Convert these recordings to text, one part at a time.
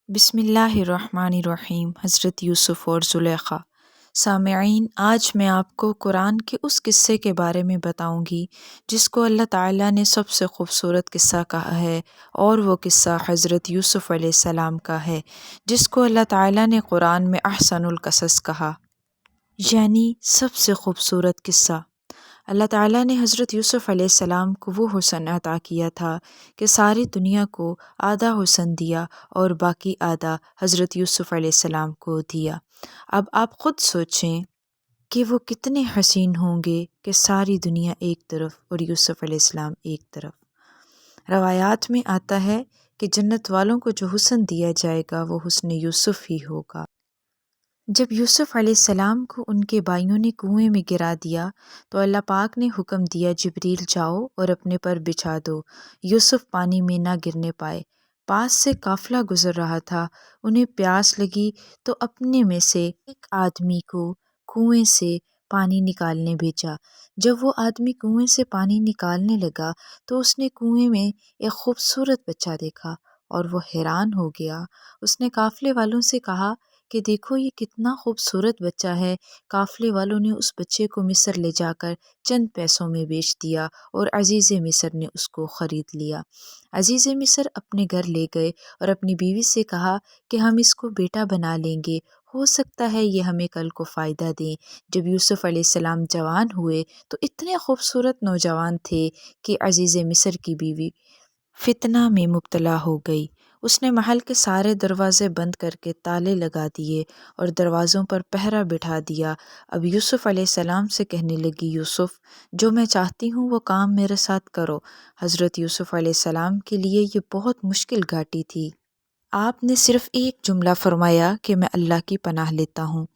बिस्मिल्लाहिर्रहमानिर्रहीम। हज़रत यूसुफ़ और ज़ुलेखा। सामईन, आज मैं आपको कुरान के उस किस्से के बारे में बताऊंगी जिसको अल्लाह ताला ने सबसे खूबसूरत किस्सा कहा है, और वो किस्सा हज़रत यूसुफ़ अलैहिस्सलाम का है, जिसको अल्लाह ताला ने कुरान में अहसनुल कसस कहा, यानी सबसे खूबसूरत किस्सा। अल्लाह ताला ने हज़रत यूसुफ़ अलैहिस्सलाम को वो हुस्न अता किया था कि सारी दुनिया को आधा हुस्न दिया और बाकी आधा हज़रत यूसुफ़ अलैहिस्सलाम को दिया। अब आप ख़ुद सोचें कि वो कितने हसीन होंगे कि सारी दुनिया एक तरफ और यूसुफ़ अलैहिस्सलाम एक तरफ। रवायात में आता है कि जन्नत वालों को जो हुस्न दिया जाएगा वो हुस्न यूसुफ़ ही होगा। जब यूसुफ़ अलैहिस्सलाम को उनके भाइयों ने कुएं में गिरा दिया तो अल्लाह पाक ने हुक्म दिया, जिब्रील जाओ और अपने पर बिछा दो, यूसुफ़ पानी में ना गिरने पाए। पास से काफ़िला गुजर रहा था, उन्हें प्यास लगी तो अपने में से एक आदमी को कुएं से पानी निकालने भेजा। जब वो आदमी कुएं से पानी निकालने लगा तो उसने कुएं में एक खूबसूरत बच्चा देखा और वो हैरान हो गया। उसने काफ़िले वालों से कहा कि देखो ये कितना खूबसूरत बच्चा है। काफ़िले वालों ने उस बच्चे को मिस्र ले जाकर चंद पैसों में बेच दिया और अजीज़ मिस्र ने उसको ख़रीद लिया। अजीज़ मिस्र अपने घर ले गए और अपनी बीवी से कहा कि हम इसको बेटा बना लेंगे, हो सकता है ये हमें कल को फ़ायदा दें। जब यूसुफ़ अलैहिस्सलाम जवान हुए तो इतने खूबसूरत नौजवान थे कि अजीज़ मिस्र की बीवी फितना में मुब्तला हो गई। उसने महल के सारे दरवाजे बंद करके ताले लगा दिए और दरवाज़ों पर पहरा बिठा दिया। अब यूसुफ़ अलैहिस्सलाम से कहने लगी, यूसुफ़, जो मैं चाहती हूँ वो काम मेरे साथ करो। हज़रत यूसुफ़ अलैहिस्सलाम के लिए ये बहुत मुश्किल घाटी थी। आपने सिर्फ़ एक जुमला फरमाया कि मैं अल्लाह की पनाह लेता हूँ,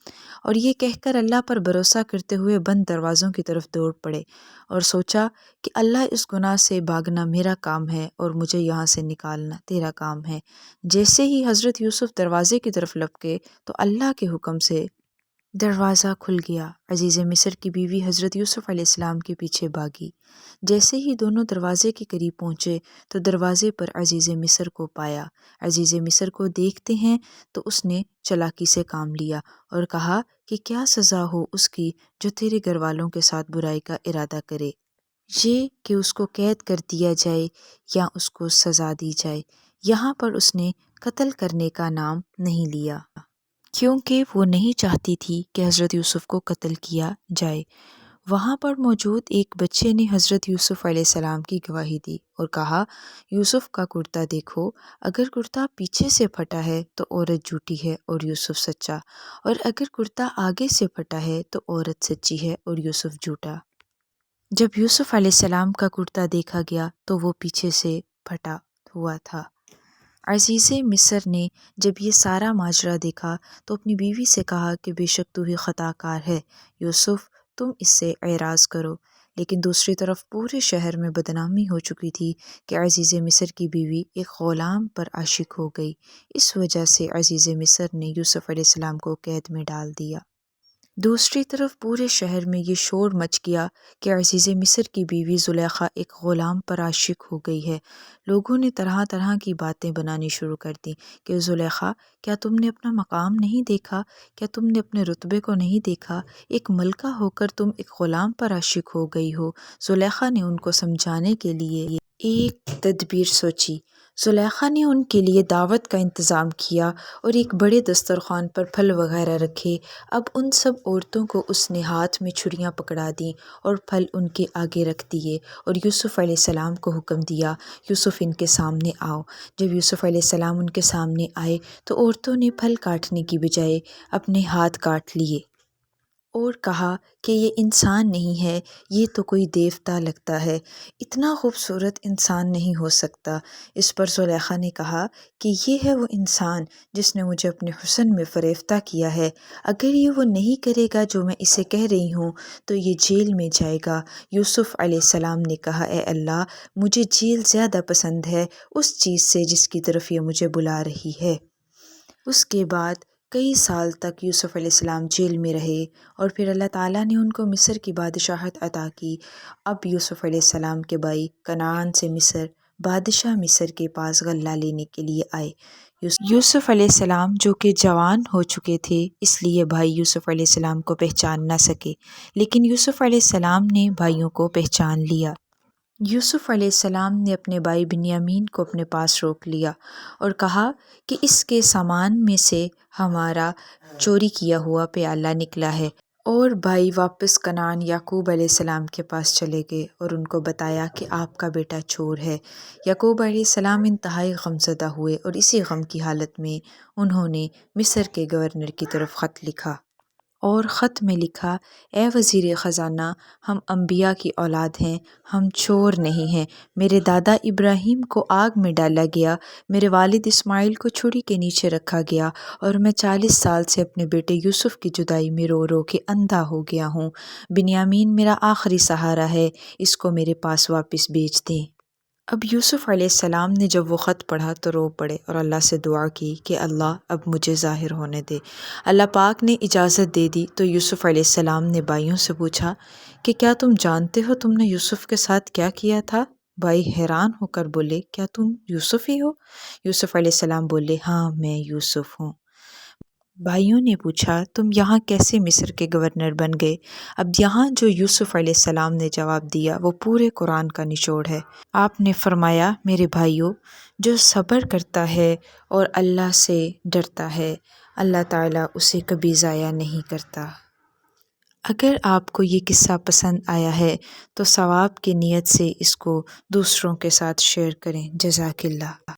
और ये कहकर अल्लाह पर भरोसा करते हुए बंद दरवाज़ों की तरफ दौड़ पड़े और सोचा कि अल्लाह, इस गुनाह से भागना मेरा काम है और मुझे यहाँ से निकालना तेरा काम है। जैसे ही हज़रत यूसुफ़ दरवाज़े की तरफ लपके तो अल्लाह के हुक्म से दरवाज़ा खुल गया। अजीज़ मिस्र की बीवी हज़रत यूसुफ़ अलैहिस्सलाम के पीछे भागी। जैसे ही दोनों दरवाज़े के करीब पहुँचे तो दरवाज़े पर अजीज़ मिस्र को पाया। अजीज़ मिस्र को देखते हैं तो उसने चालाकी से काम लिया और कहा कि क्या सज़ा हो उसकी जो तेरे घर वालों के साथ बुराई का इरादा करे, ये कि उसको कैद कर दिया जाए या उसको सज़ा दी जाए। यहाँ पर उसने कत्ल करने का नाम नहीं लिया, क्योंकि वो नहीं चाहती थी कि हज़रत यूसुफ़ को कत्ल किया जाए। वहाँ पर मौजूद एक बच्चे ने हज़रत यूसुफ़ अलैहिस्सलाम की गवाही दी और कहा, यूसुफ़ का कुर्ता देखो, अगर कुर्ता पीछे से फटा है तो औरत झूठी है और यूसुफ़ सच्चा, और अगर कुर्ता आगे से फटा है तो औरत सच्ची है और यूसुफ़ झूठा। जब यूसुफ़ अलैहिस्सलाम का कुर्ता देखा गया तो वो पीछे से फटा हुआ था। अज़ीज़ मिस्र ने जब ये सारा माजरा देखा तो अपनी बीवी से कहा कि बेशक तू ही ख़ताकार है, यूसुफ़ तुम इससे एराज़ करो। लेकिन दूसरी तरफ पूरे शहर में बदनामी हो चुकी थी कि अज़ीज़ मिस्र की बीवी एक ग़ुलाम पर आशिक हो गई। इस वजह से अज़ीज़ मिस्र ने यूसुफ़ अलैहिस्सलाम को कैद में डाल दिया। दूसरी तरफ पूरे शहर में ये शोर मच गया कि अज़ीज़ मिस्र की बीवी ज़ुलेखा एक ग़ुलाम पर आशिक हो गई है। लोगों ने तरह तरह की बातें बनानी शुरू कर दी कि ज़ुलेखा, क्या तुमने अपना मकाम नहीं देखा? क्या तुमने अपने रुतबे को नहीं देखा? एक मलका होकर तुम एक ग़ुलाम पर आशिक हो गई हो। ज़ुलेखा ने उनको समझाने के लिए एक तदबीर सोची। ज़ुलेखा ने उनके लिए दावत का इंतज़ाम किया और एक बड़े दस्तरखान पर फल वगैरह रखे। अब उन सब औरतों को उसने हाथ में छुरियाँ पकड़ा दी और फल उनके आगे रख दिए और यूसुफ़ अलैहिस्सलाम को हुक्म दिया, यूसुफ़ इनके सामने आओ। जब यूसुफ़ अलैहिस्सलाम उनके सामने आए तो औरतों ने फल काटने की बजाय अपने हाथ काट लिए और कहा कि ये इंसान नहीं है, ये तो कोई देवता लगता है, इतना खूबसूरत इंसान नहीं हो सकता। इस पर ज़ुलेखा ने कहा कि ये है वो इंसान जिसने मुझे अपने हुस्न में फ़रेफ्ता किया है। अगर ये वो नहीं करेगा जो मैं इसे कह रही हूँ तो ये जेल में जाएगा। यूसुफ़ अलैहिस्सलाम ने कहा, ए अल्लाह, मुझे जेल ज़्यादा पसंद है उस चीज़ से जिसकी तरफ ये मुझे बुला रही है। उसके बाद कई साल तक यूसुफ़ अलैहिस्सलाम जेल में रहे और फिर अल्लाह ताला ने उनको मिस्र की बादशाहत अता की। अब यूसुफ़ अलैहिस्सलाम के भाई कनान से मिस्र बादशाह मिस्र के पास गल्ला लेने के लिए आए, یوسف علیہ السلام جو کہ جوان ہو چکے تھے، اس لیے بھائی یوسف علیہ السلام کو پہچان نہ سکے، لیکن یوسف علیہ السلام نے بھائیوں کو پہچان لیا۔ یوسف علیہ السلام نے اپنے بھائی بنیامین کو اپنے پاس روک لیا اور کہا کہ اس کے سامان میں سے ہمارا چوری کیا ہوا پیالہ نکلا ہے، اور بھائی واپس کنعان یعقوب علیہ السلام کے پاس چلے گئے اور ان کو بتایا کہ آپ کا بیٹا چور ہے۔ یعقوب علیہ السلام انتہائی غمزدہ ہوئے اور اسی غم کی حالت میں انہوں نے مصر کے گورنر کی طرف خط لکھا اور خط میں لکھا، اے وزیر خزانہ، ہم انبیاء کی اولاد ہیں، ہم چور نہیں ہیں۔ میرے دادا ابراہیم کو آگ میں ڈالا گیا، میرے والد اسماعیل کو چھری کے نیچے رکھا گیا، اور میں 40 سال سے اپنے بیٹے یوسف کی جدائی میں رو رو کے اندھا ہو گیا ہوں۔ بنیامین میرا آخری سہارا ہے، اس کو میرے پاس واپس بھیج دیں۔ اب یوسف علیہ السلام نے جب وہ خط پڑھا تو رو پڑے اور اللہ سے دعا کی کہ اللہ اب مجھے ظاہر ہونے دے۔ اللہ پاک نے اجازت دے دی تو یوسف علیہ السلام نے بھائیوں سے پوچھا کہ کیا تم جانتے ہو تم نے یوسف کے ساتھ کیا کیا تھا؟ بھائی حیران ہو کر بولے، کیا تم یوسف ہی ہو؟ یوسف علیہ السلام بولے، ہاں میں یوسف ہوں۔ بھائیوں نے پوچھا، تم یہاں کیسے مصر کے گورنر بن گئے؟ اب یہاں جو یوسف علیہ السلام نے جواب دیا وہ پورے قرآن کا نچوڑ ہے۔ آپ نے فرمایا، میرے بھائیوں، جو صبر کرتا ہے اور اللہ سے ڈرتا ہے، اللہ تعالیٰ اسے کبھی ضائع نہیں کرتا۔ اگر آپ کو یہ قصہ پسند آیا ہے تو ثواب کی نیت سے اس کو دوسروں کے ساتھ شیئر کریں۔ جزاک اللہ۔